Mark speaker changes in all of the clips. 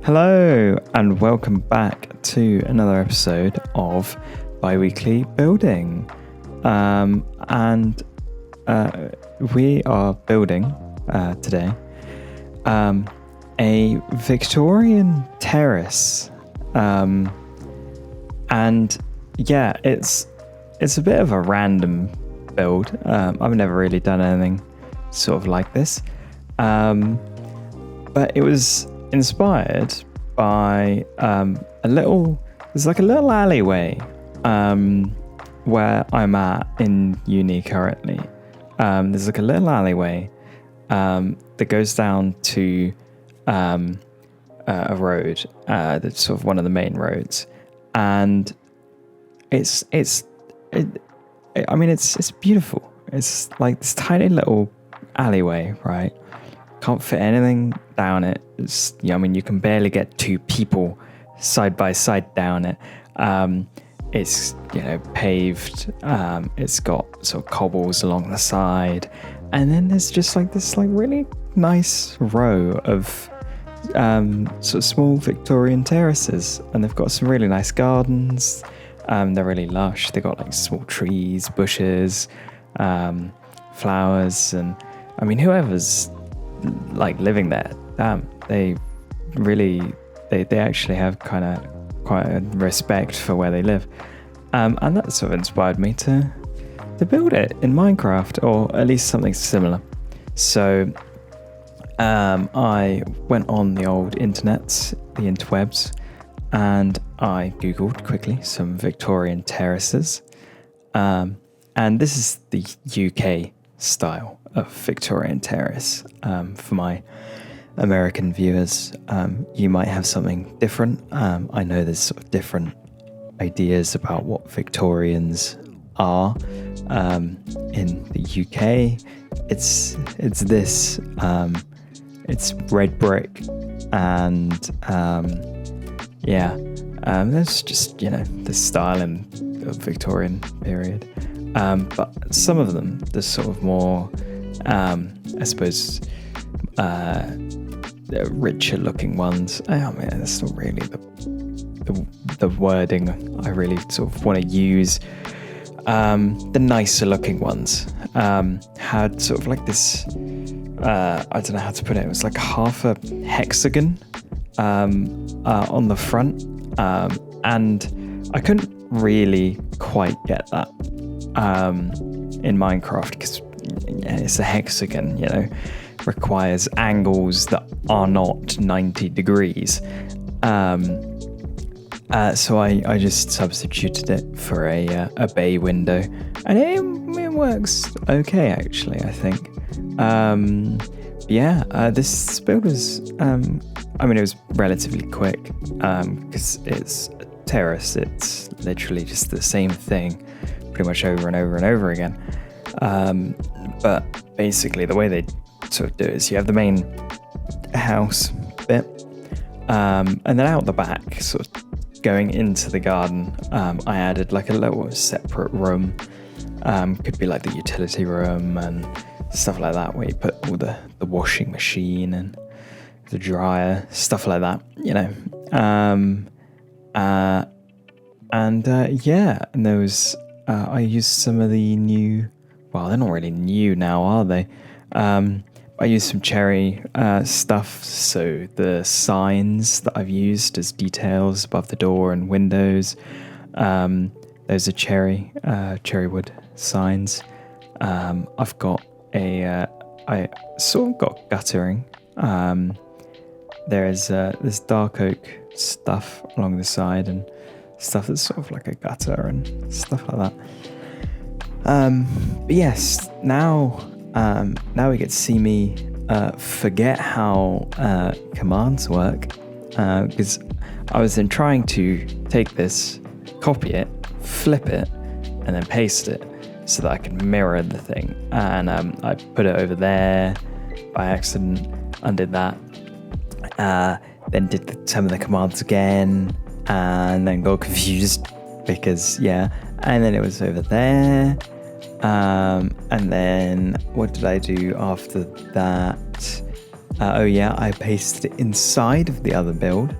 Speaker 1: Hello, and welcome back to another episode of Biweekly Building. We are building today a Victorian Terrace. It's a bit of a random build. I've never really done anything sort of like this. But it was inspired by there's like a little alleyway where I'm at in uni currently. There's like a little alleyway that goes down to a road that's sort of one of the main roads, and it's beautiful. It's like this tiny little alleyway, right? Can't fit anything down it. You can barely get two people side by side down it. It's paved. It's got sort of cobbles along the side, and then there's just like this really nice row of sort of small Victorian terraces, and they've got some really nice gardens. They're really lush. They've got like small trees, bushes, flowers, and whoever's like living there, they actually have kind of quite a respect for where they live, and that sort of inspired me to build it in Minecraft, or at least something similar. So I went on the old internets, the interwebs, and I googled quickly some Victorian terraces, and this is the UK style of Victorian Terrace. For my American viewers, you might have something different. I know there's sort of different ideas about what Victorians are. In the UK, it's this. It's red brick, and there's just the style in the Victorian period. But some of them, there's sort of more, I suppose, richer looking ones. That's not really the wording I really sort of want to use. The nicer looking ones had sort of like this, I don't know how to put it. It was like half a hexagon on the front, and I couldn't really quite get that in Minecraft, because it's a hexagon, requires angles that are not 90 degrees. So I just substituted it for a bay window, and it works okay, actually, I think. This build was, it was relatively quick, because it's a terrace. It's literally just the same thing pretty much over and over and over again. But basically the way they sort of do it is you have the main house bit, and then out the back, sort of going into the garden, I added like a little separate room. Could be like the utility room and stuff like that, where you put all the washing machine and the dryer, stuff like that, and there was I used some of the new, well, they're not really new now, are they? I used some cherry stuff, so the signs that I've used as details above the door and windows, those are cherry wood signs. I've got I sort of got guttering. There's dark oak stuff along the side, and stuff that's sort of like a gutter and stuff like that. But yes, now we get to see me forget how commands work, because I was then trying to take this, copy it, flip it, and then paste it so that I could mirror the thing. And I put it over there by accident, undid that, then did some of the commands again, and then got confused because, and then it was over there. And then what did I do after that? Oh yeah, I pasted it inside of the other build,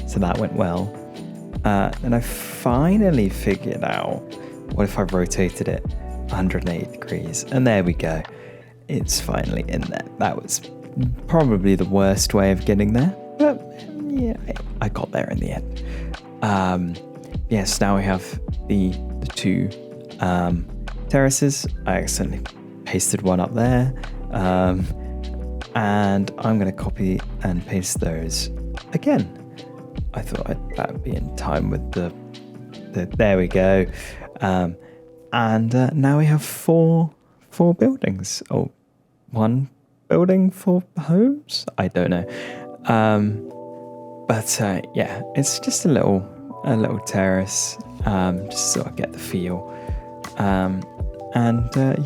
Speaker 1: so that went well. And I finally figured out, what if I rotated it 180 degrees? And there we go. It's finally in there. That was probably the worst way of getting there, but yeah, I got there in the end. Yes, now we have the two terraces. I accidentally pasted one up there, and I'm going to copy and paste those again. I thought that would be in time with the there we go. And now we have four buildings. Oh, one building for homes? I don't know. But yeah, it's just a little terrace, just so I get the feel. And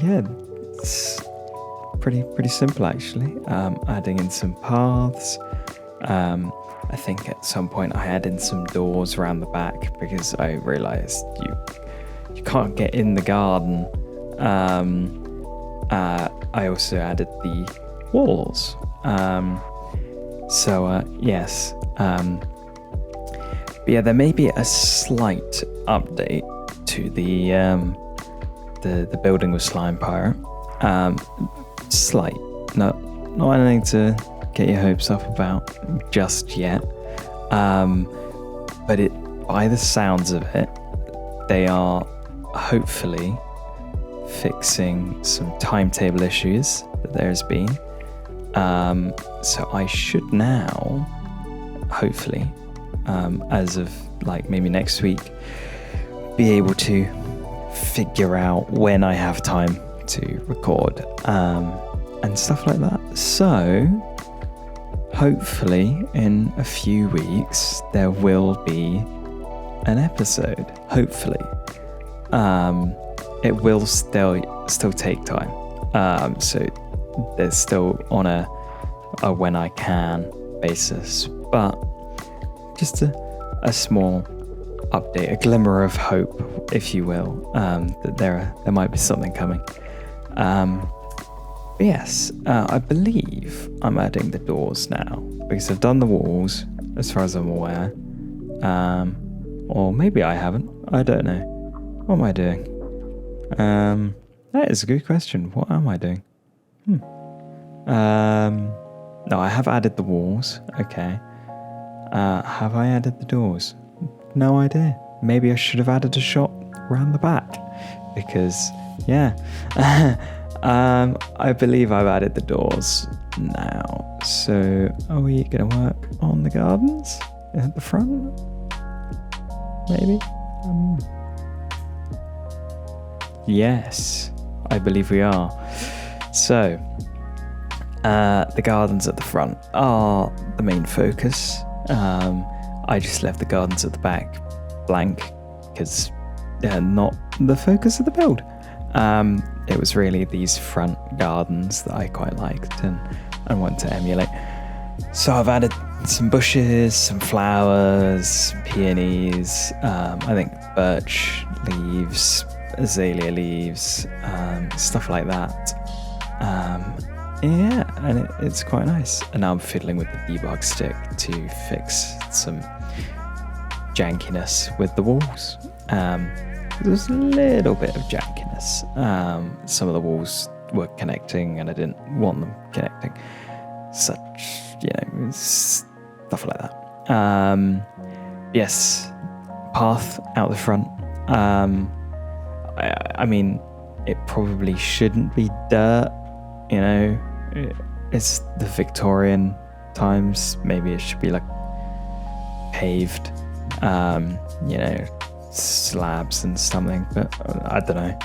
Speaker 1: yeah, it's pretty simple actually. Adding in some paths. I think at some point I added in some doors around the back because I realised you can't get in the garden. I also added the walls. Yes. But yeah, there may be a slight update to the building with Slime Pirate. Slight, not anything to get your hopes up about just yet. But by the sounds of it, they are hopefully fixing some timetable issues that there's been. So I should now, hopefully, as of like maybe next week, be able to figure out when I have time to record and stuff like that. So hopefully in a few weeks there will be an episode. Hopefully. It will still take time. So there's still on a when I can basis, but just a small update, a glimmer of hope, if you will, that there might be something coming. But yes, I believe I'm adding the doors now because I've done the walls as far as I'm aware, or maybe I haven't. I don't know. What am I doing? That is a good question. What am I doing? No, I have added the walls. Okay. Have I added the doors? No idea. Maybe I should have added a shot around the back because, yeah. I believe I've added the doors now. So, are we going to work on the gardens at the front? Maybe? Yes, I believe we are. So, the gardens at the front are the main focus. I just left the gardens at the back blank because they're not the focus of the build. It was really these front gardens that I quite liked and want to emulate. So I've added some bushes, some flowers, peonies, I think birch leaves, azalea leaves, stuff like that. Yeah, and it's quite nice. And now I'm fiddling with the debug stick to fix some jankiness with the walls. There's a little bit of jankiness. Some of the walls were connecting and I didn't want them connecting. Such, stuff like that. Yes, path out the front. I mean, it probably shouldn't be dirt, it's the Victorian times. Maybe it should be like paved, slabs and something, but I don't know.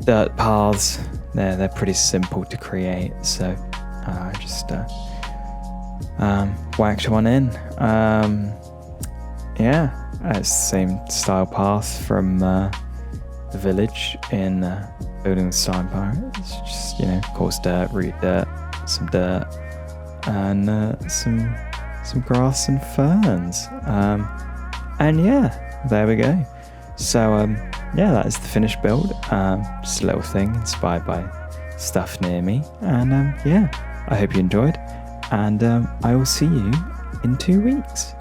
Speaker 1: Dirt paths, they're pretty simple to create, so I just whacked one in. Yeah, it's the same style path from the village in building the Slime Pirate. It's just, coarse dirt, root dirt, some dirt, and some grass and ferns. And yeah, there we go. So yeah, that is the finished build. Just a little thing inspired by stuff near me. And yeah, I hope you enjoyed. and I will see you in 2 weeks.